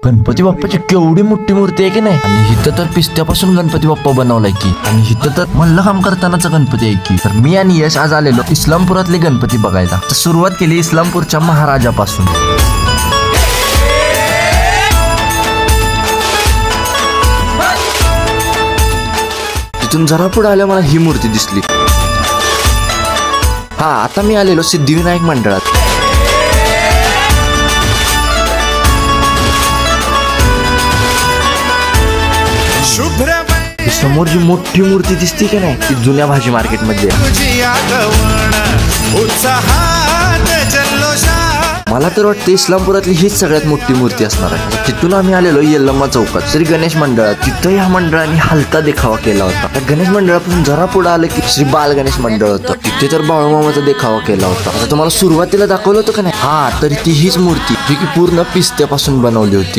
गणपती बाप्पाची केवढी मोठी मूर्ती आहे की नाही। आणि इथं तर पिस्त्यापासून गणपती बाप्पा बनवलाय की। आणि इथं तर मल्ल काम करतानाचा गणपती आहे की। तर मी आणि यश आज आलेलो इस्लामपुरातले गणपती बघायला। तर सुरुवात केली इस्लामपूरच्या महाराजापासून। तिथून जरा पुढे आल्या मला ही मूर्ती दिसली। हा, आता मी आलेलो सिद्धिविनायक मंडळात। समोर जी मोठी मूर्ती दिसते की नाही, ती जुन्या भाजी मार्केट मध्ये। मला तर वाटतं इस्लामपुरातली हीच सगळ्यात मोठी मूर्ती असणार आहे। तिथून आम्ही आलेलो यल्लम्मा चौकात श्री गणेश मंडळात। तिथं या मंडळाने हलता देखावा केला होता। त्या गणेश मंडळापासून जरा पुढे आलं की श्री बाल गणेश मंडळ होतं। तिथे तर बाळूमामाचा देखावा केला होता। आता तुम्हाला सुरुवातीला दाखवलं होतं का नाही, हा तर ती हीच मूर्ती जी की पूर्ण पिस्त्यापासून बनवली होती।